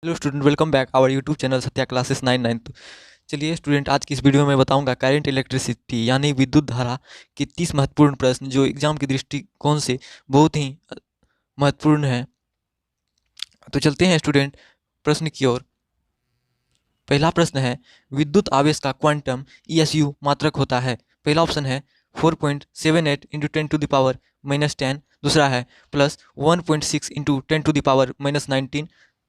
Hello student, welcome back our YouTube channel Satya classes 99। तो चलिए student, आज की इस वीडियो में बताऊंगा करंट इलेक्ट्रिसिटी यानी विद्युत धारा के 30 महत्वपूर्ण प्रश्न जो एग्जाम के दृष्टिकोण से बहुत ही महत्वपूर्ण है। तो चलते हैं स्टूडेंट प्रश्न की ओर। पहला प्रश्न है, विद्युत आवेश का क्वांटम ESU मात्रक होता है। पहला ऑप्शन है 4.78 इंटू 10⁻⁻10। दूसरा है +1.6 इंटू 10⁻⁻19।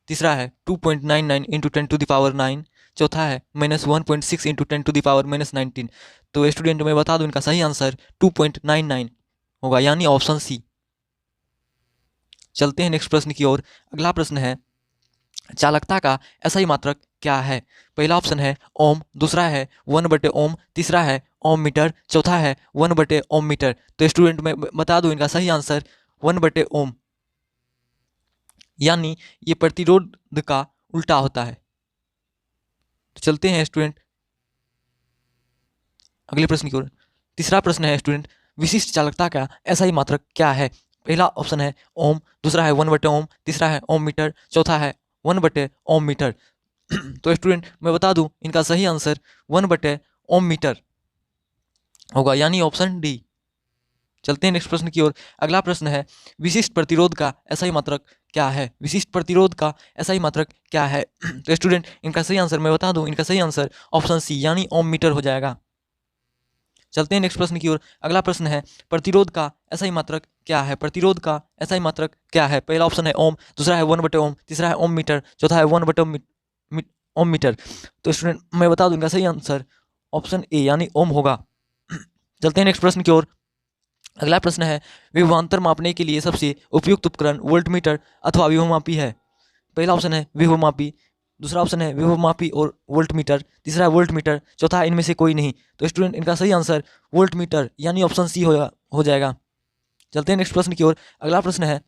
तीसरा है 2.99 इंटू 10⁻9। चौथा है -1.6 इंटू 10⁻⁻19। तो स्टूडेंट मैं बता दूं, इनका सही आंसर 2.99 होगा, यानी ऑप्शन सी। चलते हैं नेक्स्ट प्रश्न की ओर। अगला प्रश्न है, चालकता का SI मात्रक क्या है। पहला ऑप्शन है ओम, दूसरा है 1/ओम, तीसरा है ओम मीटर, चौथा है 1/ओम मीटर। तो स्टूडेंट मैं बता दूं, इनका सही आंसर 1/ओम, यानी ये प्रतिरोध का उल्टा होता है। तो चलते हैं स्टूडेंट अगले प्रश्न की ओर। तीसरा प्रश्न है स्टूडेंट, विशिष्ट चालकता का SI मात्रक क्या है। पहला ऑप्शन है ओम, दूसरा है 1/ओम, तीसरा है ओम मीटर, चौथा है 1/ओम मीटर। तो स्टूडेंट मैं बता दूं, इनका सही आंसर 1/ओम मीटर होगा, यानी ऑप्शन डी। चलते हैं नेक्स्ट प्रश्न की ओर। अगला प्रश्न है, विशिष्ट प्रतिरोध का SI मात्रक क्या है। विशिष्ट प्रतिरोध का SI मात्रक क्या है। तो स्टूडेंट इनका सही आंसर मैं बता दूं, इनका सही आंसर ऑप्शन सी यानी ओम मीटर हो जाएगा। चलते हैं नेक्स्ट प्रश्न की ओर। अगला प्रश्न है, प्रतिरोध का SI मात्रक क्या है। प्रतिरोध का SI मात्रक क्या है। पहला ऑप्शन है ओम, दूसरा है 1/ओम, तीसरा है ओम मीटर, चौथा है 1/ओम मीटर। तो स्टूडेंट मैं बता दूं, इनका सही आंसर ऑप्शन ए यानी ओम होगा। चलते हैं नेक्स्ट प्रश्न की ओर। अगला प्रश्न है, विभवांतर मापने के लिए सबसे उपयुक्त उपकरण वोल्टमीटर अथवा विभवमापी है। पहला ऑप्शन है विभवमापी, दूसरा ऑप्शन है विभवमापी और वोल्टमीटर, तीसरा है वोल्टमीटर, चौथा है इनमें से कोई नहीं। तो स्टूडेंट इनका सही आंसर वोल्टमीटर यानी ऑप्शन सी हो जाएगा। चलते हैं नेक्स्ट प्रश्न की ओर। अगला प्रश्न है,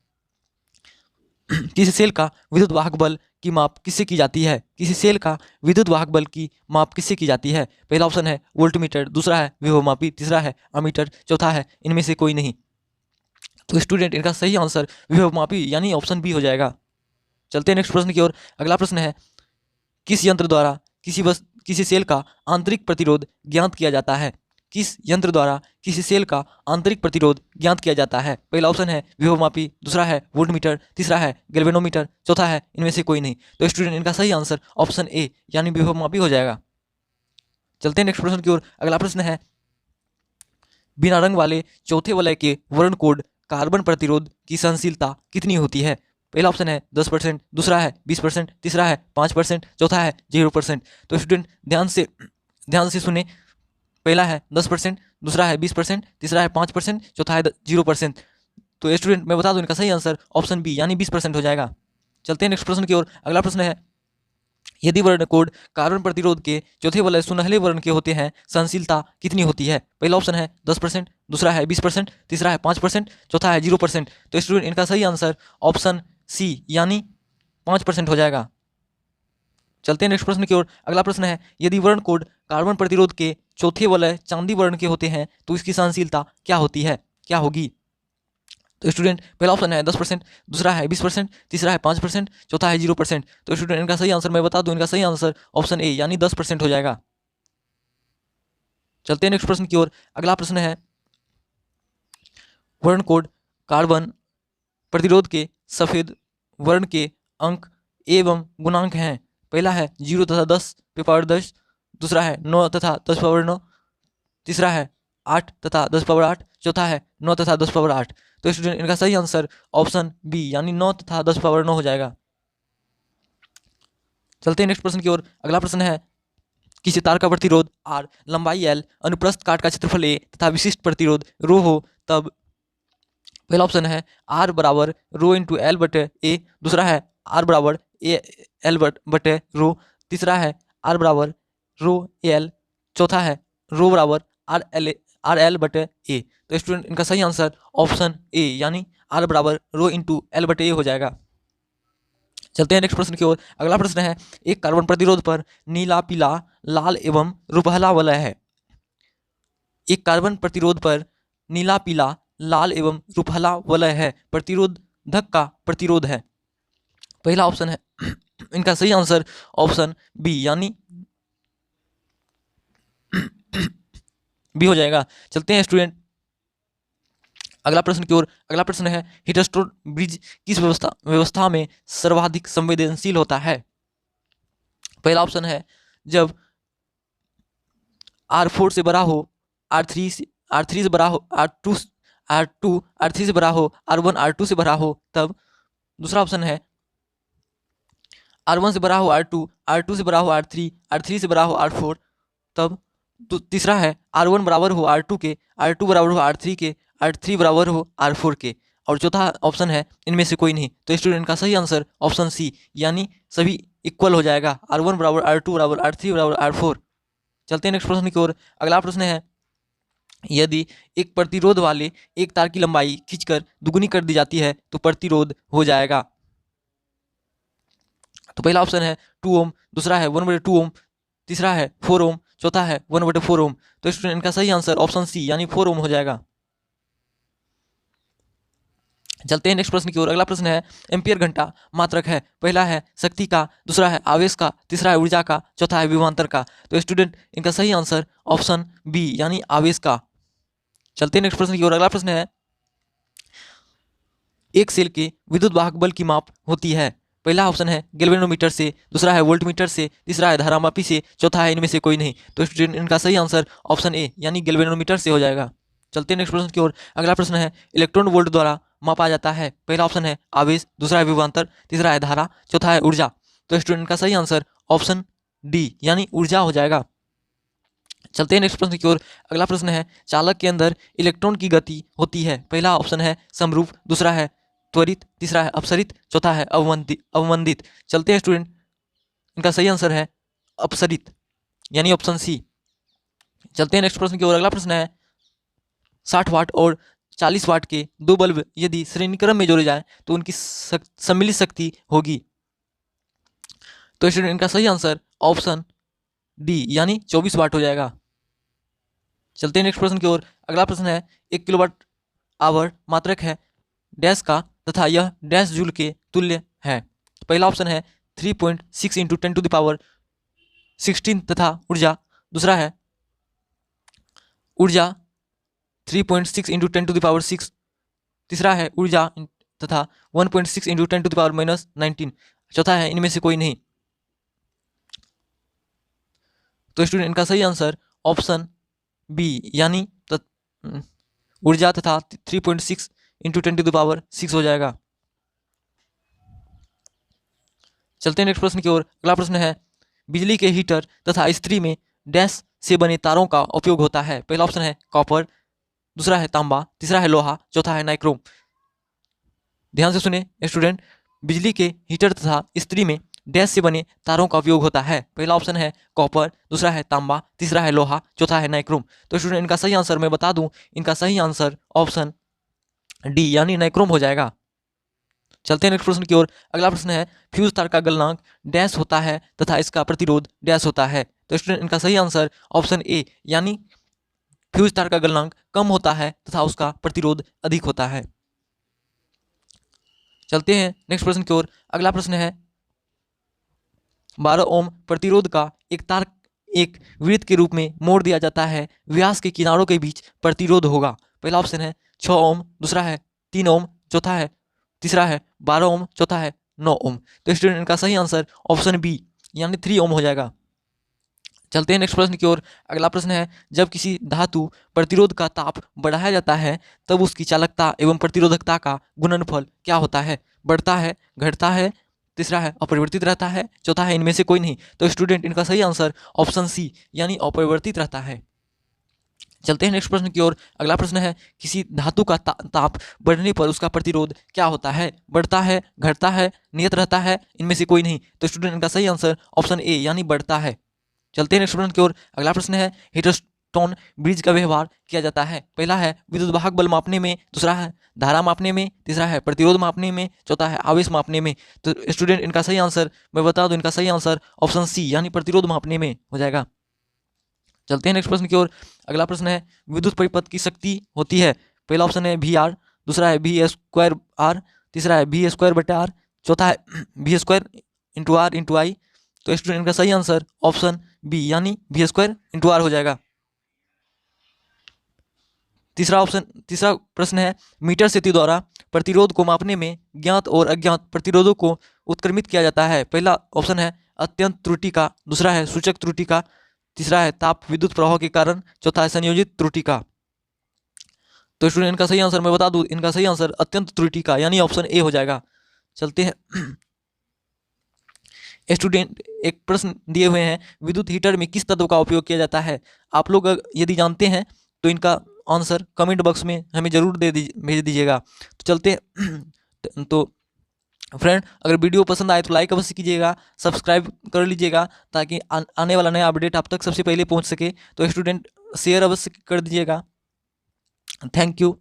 किसी सेल का विद्युत वाहक बल की माप किससे की जाती है। किसी सेल का विद्युत वाहक बल की माप किससे की जाती है। पहला ऑप्शन है वोल्टमीटर, दूसरा है विभवमापी, तीसरा है अमीटर, चौथा है इनमें से कोई नहीं। तो स्टूडेंट इनका सही आंसर विभवमापी यानी ऑप्शन बी हो जाएगा। चलते हैं नेक्स्ट प्रश्न की ओर। अगला प्रश्न है, किस यंत्र द्वारा किसी सेल का आंतरिक प्रतिरोध ज्ञात किया जाता है। किस यंत्र द्वारा किसी सेल का आंतरिक प्रतिरोध ज्ञात किया जाता है। पहला ऑप्शन है विभवमापी, दूसरा है वोल्टमीटर, तीसरा है गैल्वेनोमीटर, चौथा है इनमें से कोई नहीं। तो स्टूडेंट इनका सही आंसर ऑप्शन ए यानी विभवमापी हो जाएगा। चलते हैं नेक्स्ट प्रश्न की ओर। अगला प्रश्न है, बिना रंग वाले चौथे वलय के वर्ण कोड कार्बन प्रतिरोध की सहनशीलता कितनी होती है। पहला ऑप्शन है 10%, दूसरा है 20%, तीसरा है 5%, चौथा है 0%। तो स्टूडेंट ध्यान से सुने। पहला है 10%, दूसरा है 20%, तीसरा है 5%, चौथा है 0%। तो स्टूडेंट मैं बता दूं, इनका सही आंसर ऑप्शन बी यानी 20% हो जाएगा। चलते हैं नेक्स्ट प्रश्न की ओर। अगला प्रश्न है, यदि वर्ण कोड कार्बन प्रतिरोध के चौथे वलय सुनहले वर्ण के होते हैं, सहनशीलता कितनी होती है। पहला ऑप्शन है 10%, दूसरा है 20%, तीसरा है 5%, चौथा है 0%। तो स्टूडेंट इनका सही आंसर ऑप्शन सी यानी 5% हो जाएगा। चलते हैं नेक्स्ट प्रश्न की ओर। अगला प्रश्न है, यदि वर्ण कोड कार्बन प्रतिरोध के चौथे वलय चांदी वर्ण के होते हैं तो इसकी सहनशीलता क्या होती है, क्या होगी। तो स्टूडेंट पहला ऑप्शन है 10%, दूसरा है 20%, तीसरा है 5%, चौथा है 0%। तो स्टूडेंट इनका सही आंसर मैं बता दूं, इनका सही आंसर ऑप्शन ए यानी 10% हो जाएगा। चलते हैं नेक्स्ट प्रश्न की ओर। अगला प्रश्न है, वर्ण कोड कार्बन प्रतिरोध के सफेद वर्ण के अंक एवं गुणांक हैं। पहला है 0 तथा 10⁻10, दूसरा है 9 तथा 10⁻9, तीसरा है 8 तथा 10⁻8, चौथा है 9 तथा 10⁻8। तो स्टूडेंट इनका सही आंसर ऑप्शन बी यानी 9 तथा 10⁻9 हो जाएगा। चलते हैं नेक्स्ट प्रश्न की ओर। अगला प्रश्न है, किसी तार का प्रतिरोध R, लंबाई L, अनुप्रस्थ काट का क्षेत्रफल A तथा विशिष्ट प्रतिरोध रो हो तब। पहला ऑप्शन है R बराबर रो इंटू एल बटे ए, दूसरा है R बराबर ए एल बटे रो, तीसरा है R बराबर रो एल, चौथा है रो बराबर आर एल बटे ए। तो स्टूडेंट इनका सही आंसर ऑप्शन ए यानी R बराबर रो इंटू एल बटे ए हो जाएगा। चलते हैं नेक्स्ट प्रश्न की ओर। अगला प्रश्न है, एक कार्बन प्रतिरोध पर नीला, पीला, लाल एवं रुपहला वलय है। एक कार्बन प्रतिरोध पर नीला, पीला, लाल एवं रुपहला वलय है, प्रतिरोधक का प्रतिरोध है। पहला ऑप्शन है इनका सही आंसर ऑप्शन बी यानी बी हो जाएगा। चलते हैं स्टूडेंट अगला प्रश्न की ओर। अगला प्रश्न है हीटस्टोन ब्रिज किस व्यवस्था में सर्वाधिक संवेदनशील होता है? पहला ऑप्शन है जब R4 से बड़ा हो, R3 से बड़ा हो, R3 से बड़ा हो, R1 R2 से बड़ा हो तब। दूसरा ऑप्शन है R1 से बड़ा हो R2 से बड़ा हो R3 से बड़ा हो R4 तब। तो तीसरा है R1 बराबर हो R2 के, R2 बराबर हो R3 के, R3 बराबर हो R4 के। और चौथा ऑप्शन है इनमें से कोई नहीं। तो स्टूडेंट का सही आंसर ऑप्शन सी यानी सभी इक्वल हो जाएगा, R1 बराबर R2 बराबर R3 बराबर R4। चलते हैं नेक्स्ट प्रश्न की ओर। अगला प्रश्न है यदि एक प्रतिरोध वाले एक तार की लंबाई खींचकर दुगुनी कर दी जाती है तो प्रतिरोध हो जाएगा। तो पहला ऑप्शन है 2 ओम, दूसरा है 1/2 ओम, तीसरा है 4 ओम, चौथा है 1/4 ओम। तो स्टूडेंट इनका सही आंसर ऑप्शन सी यानी 4 ओम हो जाएगा। चलते हैं नेक्स्ट प्रश्न की ओर। अगला प्रश्न है एम्पियर घंटा मात्रक है। पहला है शक्ति का, दूसरा है आवेश का, तीसरा है ऊर्जा का, चौथा है विभवांतर का। तो स्टूडेंट इनका सही आंसर ऑप्शन बी यानी आवेश का। चलते हैं नेक्स्ट प्रश्न की ओर। अगला प्रश्न है एक सेल के विद्युत वाहक बल की माप होती है। पहला ऑप्शन है गैल्वेनोमीटर से, दूसरा है वोल्टमीटर से, तीसरा है धारामापी से, चौथा है इनमें से कोई नहीं। तो स्टूडेंट इनका सही आंसर ऑप्शन ए यानी गैल्वेनोमीटर से हो जाएगा। चलते हैं नेक्स्ट प्रश्न की ओर। अगला प्रश्न है इलेक्ट्रॉन वोल्ट द्वारा मापा जाता है। पहला ऑप्शन है आवेश, दूसरा है विभवांतर, तीसरा है धारा, चौथा है ऊर्जा। तो स्टूडेंट का सही आंसर ऑप्शन डी यानी ऊर्जा हो जाएगा। चलते हैं नेक्स्ट प्रश्न की ओर। अगला प्रश्न है चालक के अंदर इलेक्ट्रॉन की गति होती है। पहला ऑप्शन है समरूप, दूसरा है त्वरित, तीसरा है अपसरित, चौथा है अवमंदित। चलते हैं स्टूडेंट इनका सही आंसर है अपसरित यानी ऑप्शन सी। चलते हैं नेक्स्ट प्रश्न की ओर। अगला प्रश्न है 60 वाट और 40 वाट के दो बल्ब यदि श्रेणी क्रम में जोड़े जाए तो उनकी सम्मिलित शक्ति होगी। तो स्टूडेंट इनका सही आंसर ऑप्शन डी यानी 24 वाट हो जाएगा। चलते हैं नेक्स्ट प्रश्न की ओर। अगला प्रश्न है 1 किलोवाट आवर मात्रक है डैश का तथा यह डैश जूल के तुल्य है। पहला ऑप्शन है 3.6 इंटू 10⁻16 तथा ऊर्जा, दूसरा है ऊर्जा 3.6 इंटू 10⁻6, तीसरा है ऊर्जा तथा 1.6 इंटू 10⁻19, चौथा है इनमें से कोई नहीं। तो स्टूडेंट इनका सही आंसर ऑप्शन बी यानी ऊर्जा तथा 3.6 इंटू 10⁻6 हो जाएगा। चलते हैं नेक्स्ट प्रश्न की ओर। अगला प्रश्न है बिजली के हीटर तथा इस्त्री में डैश से बने तारों का उपयोग होता है। पहला ऑप्शन है कॉपर, दूसरा है तांबा, तीसरा है लोहा, चौथा है नाइक्रोम। ध्यान से सुने स्टूडेंट, बिजली के हीटर तथा इस्त्री में डैश से बने तारों का उपयोग होता है। पहला ऑप्शन है कॉपर, दूसरा है तांबा, तीसरा है लोहा, चौथा है नाइक्रोम। तो स्टूडेंट इनका सही आंसर मैं बता दूं, इनका सही आंसर ऑप्शन डी यानी नाइक्रोम हो जाएगा। चलते हैं नेक्स्ट प्रश्न की ओर। अगला प्रश्न है फ्यूज तार का गलनांक डैश होता है तथा इसका प्रतिरोध डैश होता है। तो स्टूडेंट इनका सही आंसर ऑप्शन ए यानी फ्यूज तार का गलनांक कम होता है तथा उसका प्रतिरोध अधिक होता है। चलते हैं नेक्स्ट प्रश्न की ओर। अगला प्रश्न है 12 ओम प्रतिरोध का एक तार एक वृत्त के रूप में मोड़ दिया जाता है, व्यास के किनारों के बीच प्रतिरोध होगा। पहला ऑप्शन है 6 ओम, दूसरा है 3 ओम, चौथा है तीसरा है 12 ओम, चौथा है 9 ओम। तो स्टूडेंट इनका सही आंसर ऑप्शन बी यानी 3 ओम हो जाएगा। चलते हैं नेक्स्ट प्रश्न की ओर। अगला प्रश्न है जब किसी धातु प्रतिरोध का ताप बढ़ाया जाता है तब उसकी चालकता एवं प्रतिरोधकता का गुणनफल क्या होता है? बढ़ता है, घटता है, तीसरा है अपरिवर्तित रहता है, चौथा है इनमें से कोई नहीं। तो स्टूडेंट इनका सही आंसर ऑप्शन सी यानी अपरिवर्तित रहता है। चलते हैं नेक्स्ट प्रश्न की ओर। अगला प्रश्न है किसी धातु का ताप बढ़ने पर उसका प्रतिरोध क्या होता है? बढ़ता है, घटता है, नियत रहता है, इनमें से कोई नहीं। तो स्टूडेंट इनका सही आंसर ऑप्शन ए यानी बढ़ता है। चलते हैं नेक्स्ट प्रश्न की ओर। अगला प्रश्न है हीटस्टोन ब्रिज का व्यवहार किया जाता है। पहला है विद्युत वाहक बल मापने में, दूसरा है धारा मापने में, तीसरा है प्रतिरोध मापने में, चौथा है आवेश मापने में। तो स्टूडेंट इनका सही आंसर मैं बता दूं, इनका सही आंसर ऑप्शन सी यानी प्रतिरोध मापने में हो जाएगा। चलते हैं नेक्स्ट प्रश्न की ओर। अगला प्रश्न है विद्युत परिपथ की शक्ति होती है। पहला ऑप्शन है वी आर, दूसरा है वी स्क्वायर आर, तीसरा है वी स्क्वायर बटे आर, चौथा है V square into R into I. तो स्टूडेंट का सही आंसर ऑप्शन बी यानी वी स्क्वायर इंटू आर हो जाएगा। तीसरा प्रश्न है मीटर सेतु द्वारा प्रतिरोध को मापने में ज्ञात और अज्ञात प्रतिरोधों को उत्क्रमित किया जाता है। पहला ऑप्शन है अत्यंत त्रुटि का, दूसरा है सूचक त्रुटि का, तीसरा है ताप विद्युत प्रवाह के कारण, चौथा है संयोजित त्रुटि का। तो स्टूडेंट इनका सही आंसर मैं बता दूं, इनका सही आंसर अत्यंत त्रुटि का यानी ऑप्शन ए हो जाएगा। चलते हैं स्टूडेंट एक प्रश्न दिए हुए हैं विद्युत हीटर में किस तत्व का उपयोग किया जाता है। आप लोग यदि जानते हैं तो इनका आंसर कमेंट बॉक्स में हमें जरूर भेज दीजिएगा। तो चलते हैं तो फ्रेंड अगर वीडियो पसंद आए तो लाइक अवश्य कीजिएगा, सब्सक्राइब कर लीजिएगा ताकि आने वाला नया अपडेट आप तक सबसे पहले पहुंच सके। तो स्टूडेंट शेयर अवश्य कर दीजिएगा। Thank you.